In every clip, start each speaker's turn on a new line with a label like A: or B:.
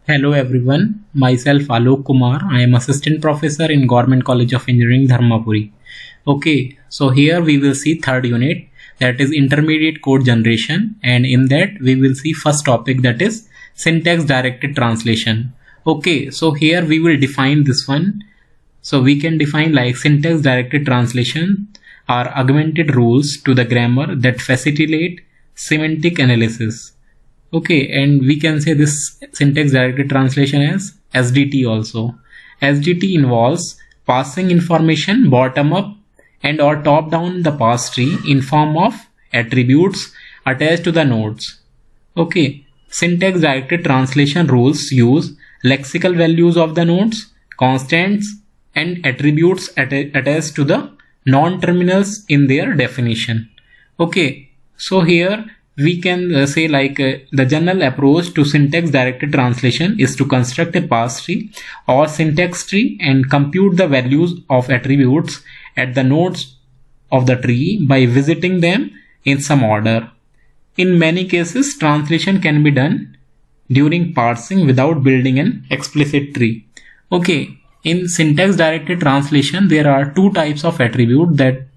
A: Hello everyone, myself Alok Kumar. I am assistant professor in Government College of Engineering, Dharmapuri. Okay, so here we will see third unit, that is intermediate code generation, and in that we will see first topic, that is syntax directed translation. Okay, so here we will define this one. So we can define like syntax directed translation are augmented rules to the grammar that facilitate semantic analysis. Okay, and we can say this syntax directed translation as SDT also. SDT involves passing information bottom up and or top down the parse tree in form of attributes attached to the nodes. Okay, syntax directed translation rules use lexical values of the nodes, constants and attributes attached to the non-terminals in their definition. Okay, so here we can say the general approach to syntax directed translation is to construct a parse tree or syntax tree and compute the values of attributes at the nodes of the tree by visiting them in some order. In many cases, translation can be done during parsing without building an explicit tree. Okay, in syntax directed translation there are two types of attribute that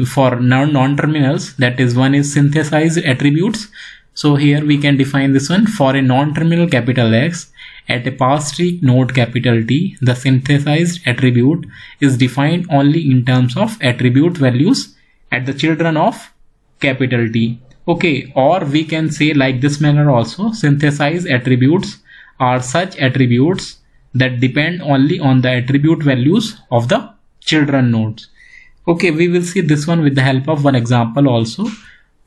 A: for non-terminals, that is, one is synthesized attributes. So here we can define this one. For a non-terminal capital X at a parse tree node capital T, the synthesized attribute is defined only in terms of attribute values at the children of capital T. Okay, or we can say like this manner also, synthesized attributes are such attributes that depend only on the attribute values of the children nodes. Okay, we will see this one with the help of one example also.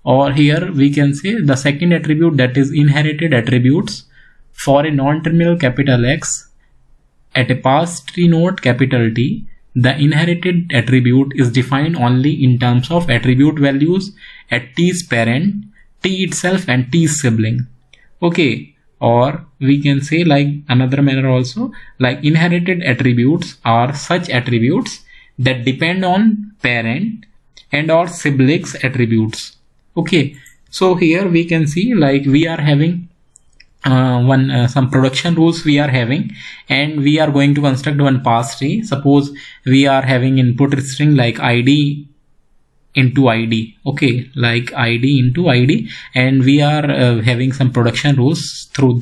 A: Or here we can say the second attribute, that is inherited attributes for a non-terminal capital X at a parse tree node capital T. The inherited attribute is defined only in terms of attribute values at T's parent, T itself and T's sibling. Okay, or we can say like another manner also, like inherited attributes are such attributes that depend on parent and or siblings attributes. Okay, so here we can see like we are having some production rules we are having, and we are going to construct one parse tree. Suppose we are having input string like id into id. Okay, like id into id, and we are having some production rules. Through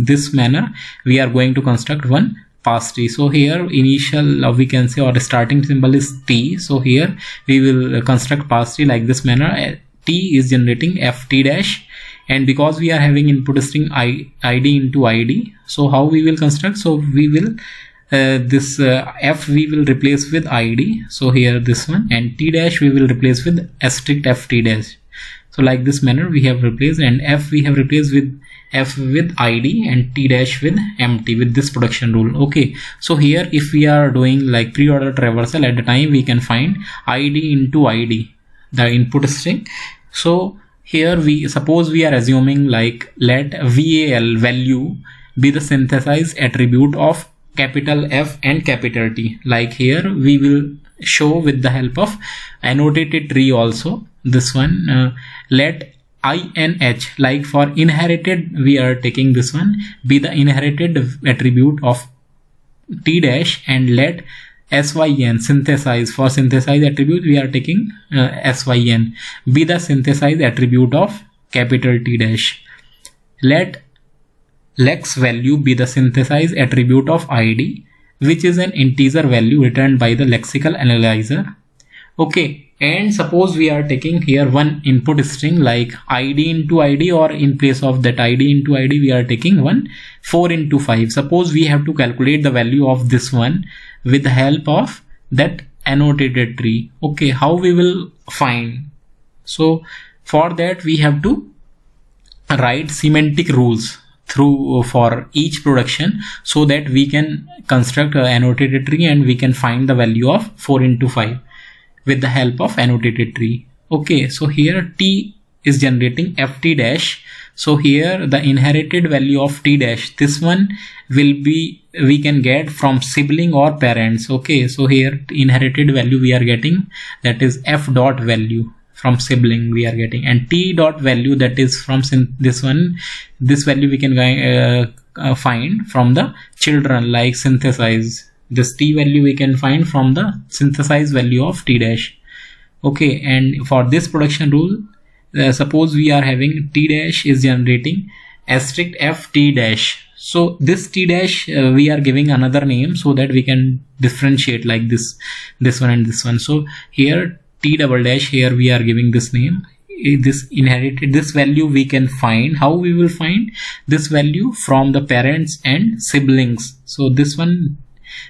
A: this manner we are going to construct one parse tree. So here initial we can say, or starting symbol is T. So here we will construct parse tree like this manner. T is generating ft dash, and because we are having input string id into id, so how we will construct? So we will f we will replace with id. So here this one, and t dash we will replace with asterisk ft dash. So like this manner we have replaced, and f we have replaced with f with id and t dash with empty with this production rule. Okay, so here if we are doing like pre-order traversal, at the time we can find id into id, the input string. So here we suppose we are assuming like let val value be the synthesized attribute of capital F and capital T. Like here we will show with the help of annotated tree also. This one let inh, like for inherited we are taking this one, be the inherited attribute of t dash, and let syn synthesize, for synthesize attribute we are taking syn, be the synthesized attribute of capital T dash. Let lex value be the synthesized attribute of id, which is an integer value returned by the lexical analyzer. Okay, and suppose we are taking here one input string like id into id, or in place of that id into id we are taking one 4 into 5. Suppose we have to calculate the value of this one with the help of that annotated tree. Okay, how we will find? So for that we have to write semantic rules through for each production, so that we can construct an annotated tree and we can find the value of 4 into 5 with the help of annotated tree. Okay, so here t is generating ft dash. So here the inherited value of t dash, this one will be, we can get from sibling or parents. Okay, so here inherited value we are getting, that is f dot value from sibling we are getting, and t dot value, that is from this one, this value we can find from the children, like synthesize. This t value we can find from the synthesized value of t dash. Okay, and for this production rule, suppose we are having t dash is generating asterisk f t dash. So this t dash we are giving another name so that we can differentiate, like this one and this one. So here t double dash, here we are giving this name. This inherited, this value we can find. How we will find this value? From the parents and siblings. So this one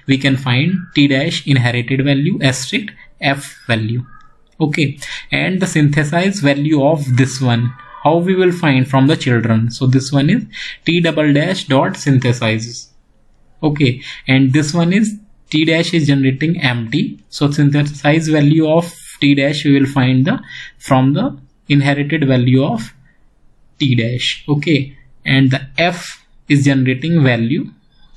A: we can find t dash inherited value asterisk f value. Okay, and the synthesized value of this one, how we will find? From the children. So this one is t double dash dot synthesizes. Okay, and this one is t dash is generating empty. So synthesized value of t dash we will find from the inherited value of t dash. Okay, and the f is generating value.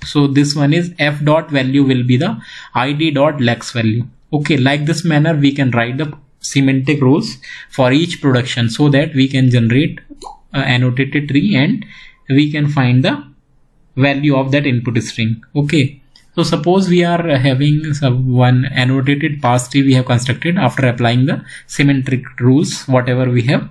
A: So this one is f dot value will be the id dot lex value. Okay, like this manner we can write the semantic rules for each production so that we can generate annotated tree and we can find the value of that input string. Okay, so suppose we are having one annotated parse tree we have constructed after applying the semantic rules whatever we have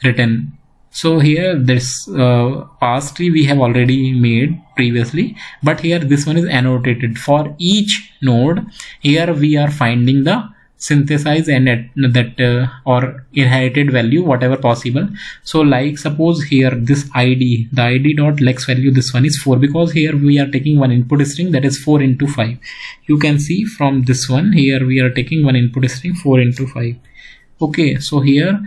A: written. So here this parse tree we have already made previously, but here this one is annotated for each node. Here we are finding the synthesize and that or inherited value whatever possible. So like suppose here this id, the id dot lex value, this one is 4, because here we are taking one input string, that is 4 into 5. You can see from this one, here we are taking one input string 4 into 5. Okay, so here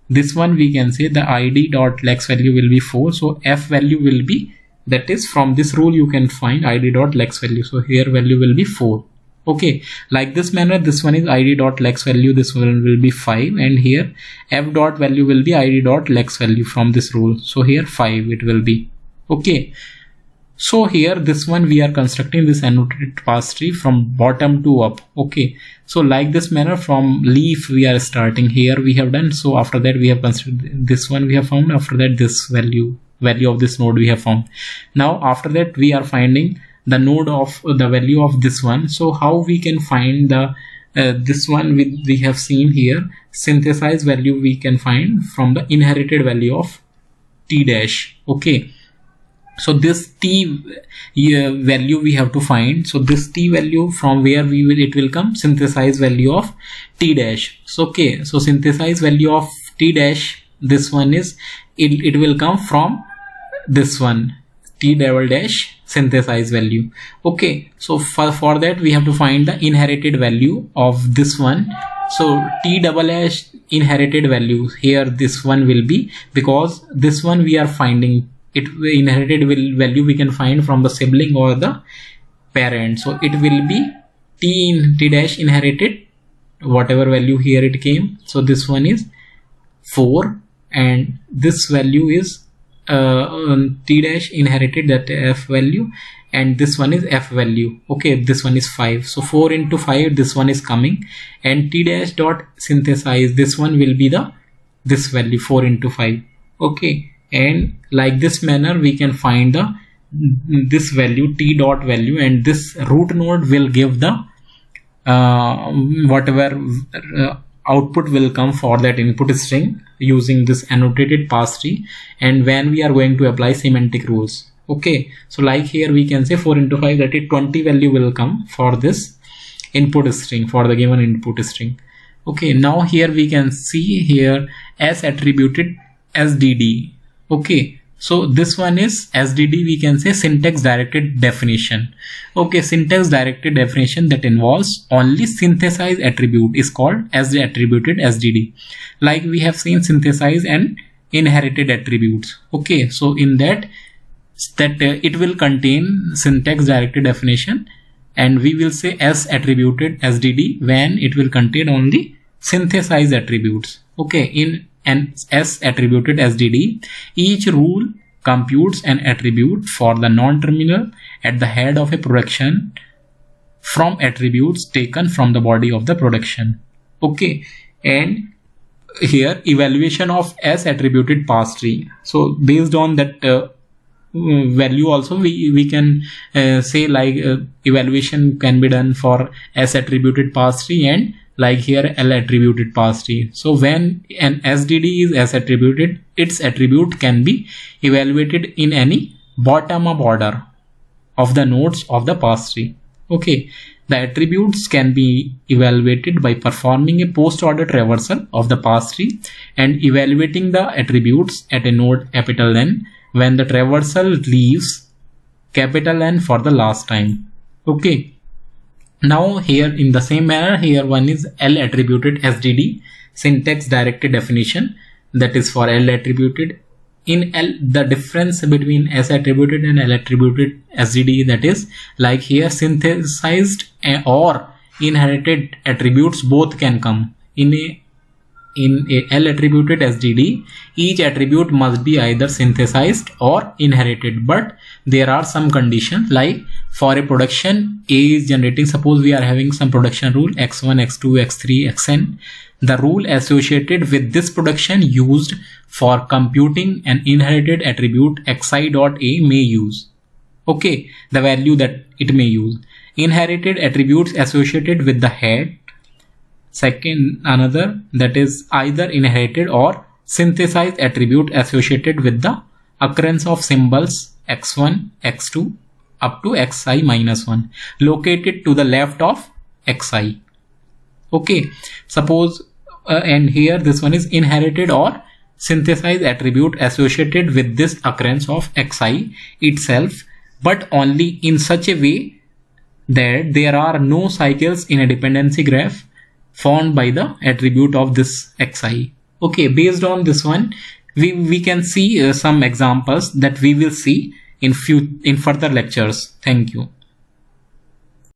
A: this one we can say the id dot lex value will be 4, so f value will be, that is from this rule you can find id dot lex value. So here value will be 4. Okay, like this manner, this one is id dot lex value, this one will be 5, and here f dot value will be id dot lex value from this rule. So here 5 it will be. Okay, so here this one we are constructing this annotated parse tree from bottom to up. Okay, so like this manner from leaf we are starting. Here we have done. So after that we have constructed this one we have found. After that this value of this node we have found. Now after that we are finding the node of the value of this one. So how we can find the this one we have seen here, synthesized value we can find from the inherited value of t dash. Okay, so this t value we have to find. So this t value from where it will come? Synthesized value of t dash. So okay, so synthesized value of t dash, this one is it will come from this one, t double dash synthesized value. Okay, so for that we have to find the inherited value of this one. So t double dash inherited value, here this one will be, because this one we are finding it inherited value we can find from the sibling or the parent. So it will be t dash inherited whatever value here it came. So this one is 4 and this value is t dash inherited, that f value, and this one is f value. Okay, this one is 5. So 4 into 5 this one is coming, and t dash dot synthesize, this one will be this value 4 into 5. Okay, and like this manner we can find this value t dot value, and this root node will give the whatever output will come for that input string using this annotated parse tree, and when we are going to apply semantic rules. Okay, so like here we can say 4 into 5, that is 20 value will come for this input string, for the given input string. Okay, now here we can see here as attributed SDD. Okay, so this one is SDD, we can say syntax directed definition. Okay, syntax directed definition that involves only synthesized attribute is called as the attributed SDD. Like we have seen synthesized and inherited attributes. Okay, so in that it will contain syntax directed definition, and we will say as attributed SDD when it will contain only synthesized attributes. Okay, in an S attributed SDD, each rule computes an attribute for the non-terminal at the head of a production from attributes taken from the body of the production. Okay, and here evaluation of S attributed parse tree. So based on that value also we can say like evaluation can be done for S attributed parse tree and like here L attributed parse tree. So when an SDD is S attributed, its attribute can be evaluated in any bottom up order of the nodes of the parse tree. Okay, the attributes can be evaluated by performing a post order traversal of the parse tree and evaluating the attributes at a node capital N when the traversal leaves capital N for the last time. Okay. Now here in the same manner, here one is L attributed SDD, syntax directed definition, that is for L attributed. In L, the difference between S attributed and L attributed SDD, that is like here synthesized or inherited attributes both can come. In a L attributed SDD, each attribute must be either synthesized or inherited, but there are some conditions, like for a production A is generating, suppose we are having some production rule x1, x2, x3, xn. The rule associated with this production used for computing an inherited attribute xi.a may use. Okay, the value that it may use. Inherited attributes associated with the head. Second, another, that is either inherited or synthesized attribute associated with the occurrence of symbols x1, x2 up to xi minus 1 located to the left of xi. Okay, suppose and here this one is inherited or synthesized attribute associated with this occurrence of xi itself, but only in such a way that there are no cycles in a dependency graph found by the attribute of this xi. Okay, based on this one we can see some examples that we will see in further lectures. Thank you.